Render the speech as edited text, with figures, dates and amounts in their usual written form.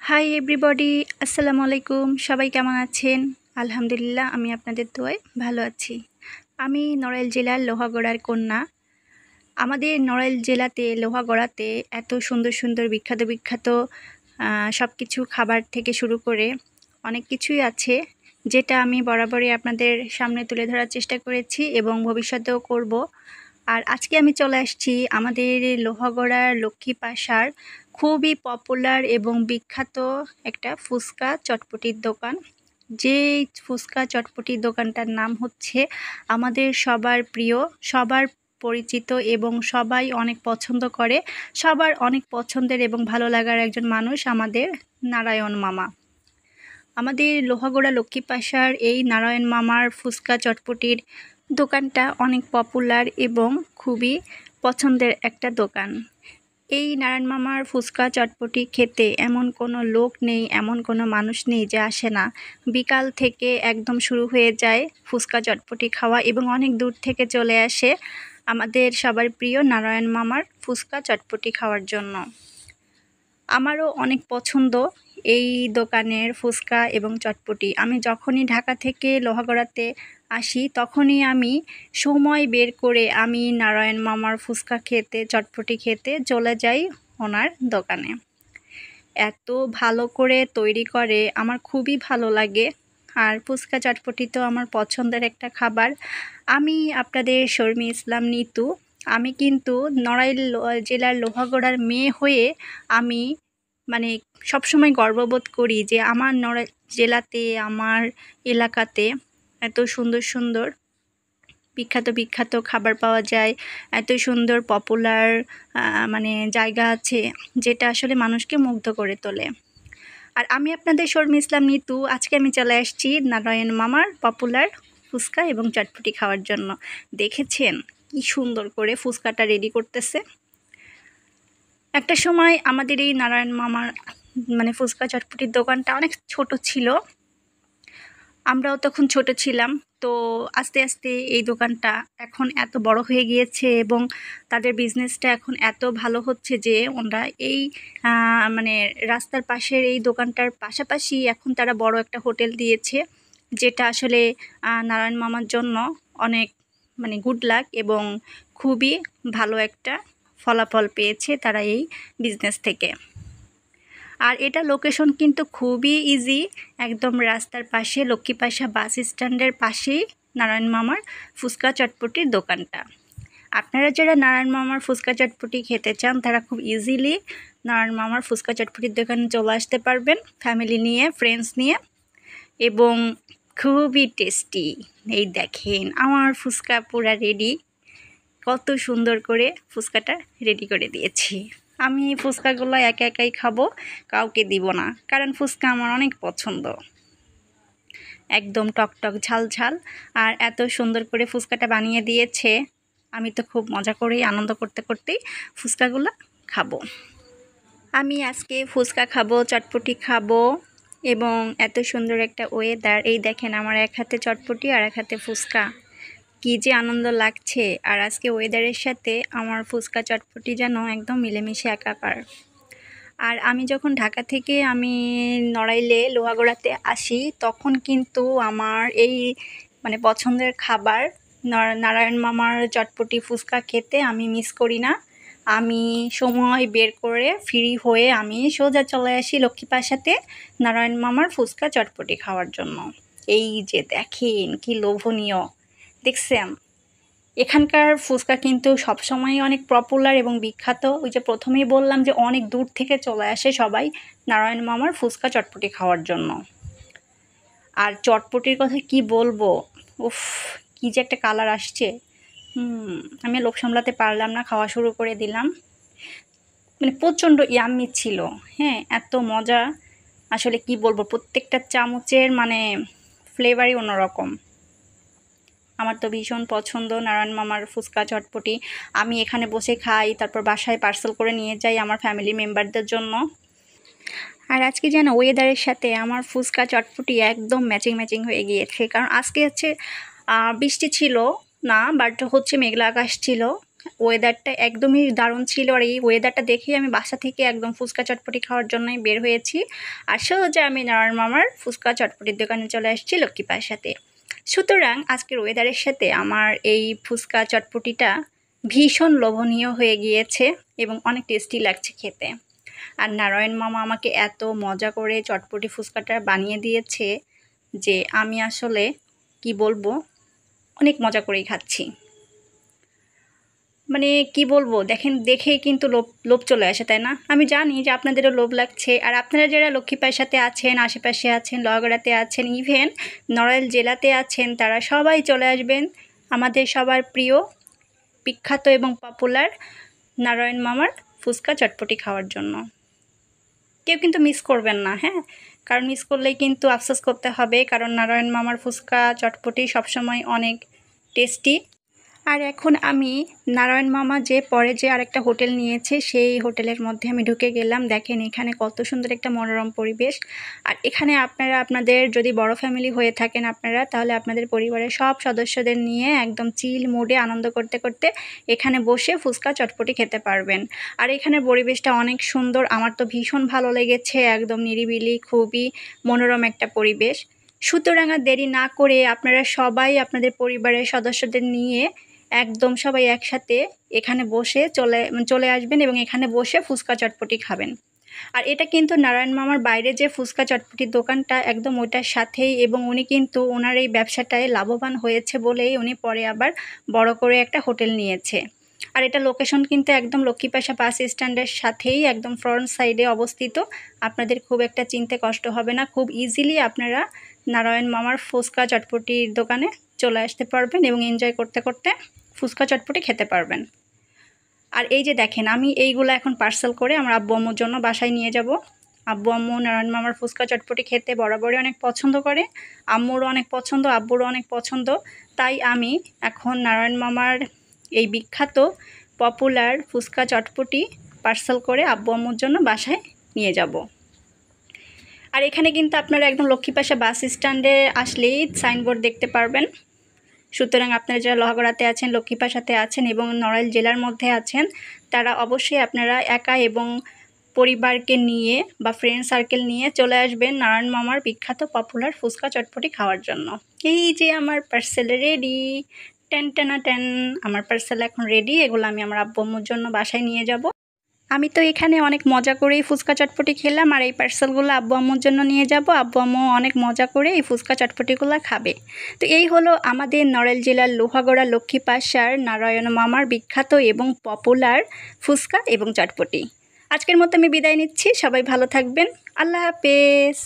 Hi everybody, আসসালামু আলাইকুম। সবাই কেমন আছেন? আলহামদুলিল্লাহ, আমি আপনাদের দোয়ায় ভালো আছি। আমি নড়াইল জেলার লোহাগড়ার কন্যা। আমাদের নড়াইল জেলাতে লোহাগড়াতে এত সুন্দর সুন্দর বিখ্যাত বিখ্যাত সব কিছু খাবার থেকে শুরু করে অনেক কিছুই আছে, যেটা আমি বরাবরই আপনাদের সামনে তুলে ধরার চেষ্টা করেছি এবং ভবিষ্যতেও করব। আর আজকে আমি চলে আসছি আমাদের লোহাগড়ার লক্ষ্মীপাশার খুবই পপুলার এবং বিখ্যাত একটা ফুচকা চটপটির দোকান। যেই ফুচকা চটপটির দোকানটার নাম হচ্ছে আমাদের সবার প্রিয়, সবার পরিচিত এবং সবাই অনেক পছন্দ করে, সবার অনেক পছন্দের এবং ভালো লাগার একজন মানুষ আমাদের নারায়ণ মামা। আমাদের লোহাগড়া লক্ষ্মীপাশার এই নারায়ণ মামার ফুচকা চটপটির দোকানটা অনেক পপুলার এবং খুবই পছন্দের একটা দোকান। এই নারায়ণ মামার ফুচকা চটপটি খেতে এমন কোনো লোক নেই, এমন কোনো মানুষ নেই যে আসে না। বিকাল থেকে একদম শুরু হয়ে যায় ফুচকা চটপটি খাওয়া এবং অনেক দূর থেকে চলে আসে আমাদের সবার প্রিয় নারায়ণ মামার ফুচকা চটপটি খাওয়ার জন্য। আমারও অনেক পছন্দ এই দোকানের ফুচকা এবং চটপটি। আমি যখনই ঢাকা থেকে লোহাগড়াতে আসি তখনই আমি সময় বের করে আমি নারায়ণ মামার ফুচকা খেতে, চটপটি খেতে চলে যাই ওনার দোকানে। এত ভালো করে তৈরি করে, আমার খুবই ভালো লাগে। আর ফুচকা চটপটি তো আমার পছন্দের একটা খাবার। আমি আপনাদের শর্মি ইসলাম নিতু। আমি কিন্তু নড়াইল জেলার লোহাগড়ার মেয়ে হয়ে আমি সবসময় গর্ববোধ করি যে আমার নড়াইল জেলাতে, আমার এলাকাতে এত সুন্দর সুন্দর বিখ্যাত বিখ্যাত খাবার পাওয়া যায়, এত সুন্দর পপুলার জায়গা আছে যেটা আসলে মানুষকে মুগ্ধ করে তোলে। আর আমি আপনাদের শর্মি ইসলাম নিতু। আজকে আমি চলে আসছি নারায়ণ মামার পপুলার ফুচকা এবং চটপটি খাওয়ার জন্য। দেখেছেন কি সুন্দর করে ফুচকাটা রেডি করতেছে। একটা সময় আমাদের এই নারায়ণ মামার ফুচকা চটপটির দোকানটা অনেক ছোট ছিল, আমরাও তখন ছোট ছিলাম। তো আস্তে আস্তে এই দোকানটা এখন এত বড় হয়ে গিয়েছে এবং তাদের বিজনেসটা এখন এত ভালো হচ্ছে যে ওরা এই রাস্তার পাশের এই দোকানটার পাশাপাশি এখন তারা বড় একটা হোটেল দিয়েছে, যেটা আসলে নারায়ণ মামার জন্য অনেক গুড লাক এবং খুবই ভালো একটা ফলাফল পেয়েছে তারা এই বিজনেস থেকে। আর এটা লোকেশন কিন্তু খুবই ইজি, একদম রাস্তার পাশে লক্ষ্মীপাশা বাস স্ট্যান্ডের পাশেই নারায়ণ মামার ফুচকা চটপটির দোকানটা। আপনারা যারা নারায়ণ মামার ফুচকা চটপটি খেতে চান তারা খুব ইজিলি নারায়ণ মামার ফুচকা চটপটির দোকানে চলে আসতে পারবেন ফ্যামিলি নিয়ে, ফ্রেন্ডস নিয়ে, এবং খুবই টেস্টি। এই দেখেন আমার ফুচকা পুরা রেডি, কত সুন্দর করে ফুচকাটা রেডি করে দিয়েছি। আমি এই ফুচকাগুলো একা একাই খাবো, কাউকে দিব না, কারণ ফুচকা আমার অনেক পছন্দ, একদম টকটক ঝাল ঝাল। আর এত সুন্দর করে ফুচকাটা বানিয়ে দিয়েছে, আমি তো খুব মজা করেই আনন্দ করতে করতেই ফুচকাগুলো খাবো। আমি আজকে ফুচকা খাবো, চটপটি খাবো এবং এত সুন্দর একটা ওয়েদার। এই দেখেন আমার এক হাতে চটপটি আর এক হাতে ফুচকা, কী যে আনন্দ লাগছে। আর আজকে ওয়েদারের সাথে আমার ফুচকা চটপটি যেন একদম মিলেমিশে একাকার। আর আমি যখন ঢাকা থেকে আমি নড়াইলে লোহাগড়াতে আসি তখন কিন্তু আমার এই পছন্দের খাবার নারায়ণ মামার চটপটি ফুচকা খেতে আমি মিস করি না। আমি সময় বের করে ফ্রি হয়ে আমি সোজা চলে আসি লক্ষ্মীপাশাতে নারায়ণ মামার ফুচকা চটপটি খাওয়ার জন্য। এই যে দেখেন কি লোভনীয়, দেখছেন? এখানকার ফুচকা কিন্তু সবসময় অনেক পপুলার এবং বিখ্যাত। ওই যে প্রথমেই বললাম যে অনেক দূর থেকে চলে আসে সবাই নারায়ণ মামার ফুচকা চটপটি খাওয়ার জন্য। আর চটপটির কথা কি বলবো, উফ কি যে একটা কালার আসছে। আমি লোভ সামলাতে পারলাম না, খাওয়া শুরু করে দিলাম। প্রচণ্ড ইয়াম্মি ছিল। হ্যাঁ, এত মজা, আসলে কি বলবো, প্রত্যেকটা চামচের ফ্লেভারই অন্যরকম। আমার তো ভীষণ পছন্দ নারায়ণ মামার ফুচকা চটপটি। আমি এখানে বসে খাই, তারপর বাসায় পার্সেল করে নিয়ে যাই আমার ফ্যামিলি মেম্বারদের জন্য। আর আজকে যেন ওয়েদারের সাথে আমার ফুচকা চটপটি একদম ম্যাচিং ম্যাচিং হয়ে গিয়েছে, কারণ আজকে হচ্ছে বৃষ্টি ছিল না, বাট হচ্ছে মেঘলা আকাশ ছিল। ওয়েদারটা একদমই দারুণ ছিল, আর এই ওয়েদারটা দেখেই আমি বাসা থেকে একদম ফুচকা চটপটি খাওয়ার জন্যই বের হয়েছি। আর সোজা আমি নারায়ণ মামার ফুচকা চটপটির দোকানে চলে আসছি লক্ষ্মীপার সাথে। সুতরাং আজকের ওয়েদারের সাথে আমার এই ফুচকা চটপটিটা ভীষণ লোভনীয় হয়ে গিয়েছে এবং অনেক টেস্টি লাগছে খেতে। আর নারায়ণ মামা আমাকে এত মজা করে চটপটি ফুচকাটা বানিয়ে দিয়েছে যে আমি আসলে কি বলবো, অনেক মজা করেই খাচ্ছি। মানে কি বলবো, দেখেন দেখেই কিন্তু লোভ চলে আসে, তাই না? আমি জানি যে আপনাদেরও লোভ লাগছে। আর আপনারা যারা লক্ষ্মীপার সাথে আছেন, আশেপাশে আছেন, লোহাগড়াতে আছেন, ইভেন নড়াইল জেলাতে আছেন, তারা সবাই চলে আসবেন আমাদের সবার প্রিয়, বিখ্যাত এবং পপুলার নারায়ণ মামার ফুচকা চটপটি খাওয়ার জন্য। কেউ কিন্তু মিস করবেন না, হ্যাঁ, কারণ মিস করলেই কিন্তু আফসোস করতে হবে, কারণ নারায়ণ মামার ফুচকা চটপটি সবসময় অনেক টেস্টি। আর এখন আমি নারায়ণ মামা যে পরে যে আরেকটা হোটেল নিয়েছে সেই হোটেলের মধ্যে আমি ঢুকে গেলাম। দেখেন এখানে কত সুন্দর একটা মনোরম পরিবেশ। আর এখানে আপনারা আপনাদের যদি বড় ফ্যামিলি হয়ে থাকেন আপনারা, তাহলে আপনাদের পরিবারের সব সদস্যদের নিয়ে একদম চিল মুডে আনন্দ করতে করতে এখানে বসে ফুচকা চটপটি খেতে পারবেন। আর এখানে পরিবেশটা অনেক সুন্দর, আমার তো ভীষণ ভালো লেগেছে, একদম নিরিবিলি, খুবই মনোরম একটা পরিবেশ। সুতরাং আর দেরি না করে আপনারা সবাই আপনাদের পরিবারের সদস্যদের নিয়ে একদম সবাই একসাথে এখানে বসে চলে আসবেন এবং এখানে বসে ফুচকা চটপটি খাবেন। আর এটা কিন্তু নারায়ণ মামার বাইরে যে ফুচকা চটপটির দোকানটা একদম ওইটার সাথেই, এবং উনি কিন্তু ওনার এই ব্যবসাটায় লাভবান হয়েছে বলেই উনি পরে আবার বড় করে একটা হোটেল নিয়েছে। আর এটা লোকেশন কিন্তু একদম লক্ষ্মীপাশা বাস স্ট্যান্ডের সাথেই একদম ফ্রন্ট সাইডে অবস্থিত। আপনাদের খুব একটা চিনতে কষ্ট হবে না, খুব ইজিলি আপনারা নারায়ণ মামার ফুচকা চটপটির দোকানে চলে আসতে পারবেন এবং এনজয় করতে করতে ফুচকা চটপটি খেতে পারবেন। আর এই যে দেখেন আমি এইগুলো এখন পার্সেল করে আমার আব্বু আম্মুর জন্য বাসায় নিয়ে যাব। আব্বু আম্মু নারায়ণ মামার ফুচকা চটপটি খেতে বরাবরই অনেক পছন্দ করে, আম্মুরও অনেক পছন্দ, আব্বুরও অনেক পছন্দ। তাই আমি এখন নারায়ণ মামার এই বিখ্যাত পপুলার ফুচকা চটপটি পার্সেল করে আব্বু আম্মুর জন্য বাসায় নিয়ে যাব। আর এখানে কিন্তু আপনারা একদম লক্ষ্মীপাশা বাস স্ট্যান্ডে আসলেই সাইনবোর্ড দেখতে পারবেন। সুতরাং আপনারা যারা লোহাগড়াতে আছেন, লক্ষ্মীপাশাতে আছেন এবং নড়াইল জেলার মধ্যে আছেন, তারা অবশ্যই আপনারা একা এবং পরিবারকে নিয়ে বা ফ্রেন্ড সার্কেল নিয়ে চলে আসবেন নারায়ণ মামার বিখ্যাত পপুলার ফুচকা চটপটি খাওয়ার জন্য। এই যে আমার পার্সেল রেডি, টেন টেনা টেন, আমার পার্সেল এখন রেডি। এগুলো আমি আমার আব্বু আম্মুর জন্য বাসায় নিয়ে যাব। আমি তো এখানে অনেক মজা করেই ফুচকা চটপটি খেলাম, আর এই পার্সেলগুলো আব্বু আম্মুর জন্য নিয়ে যাব। আব্বু আম্মু অনেক মজা করে এই ফুচকা চটপটিগুলো খাবে। তো এই হলো আমাদের নড়াইল জেলার লোহাগড়া লক্ষ্মীপাশার নারায়ণ মামার বিখ্যাত এবং পপুলার ফুচকা এবং চটপটি। আজকের মতো আমি বিদায় নিচ্ছি, সবাই ভালো থাকবেন, আল্লাহ হাফেজ।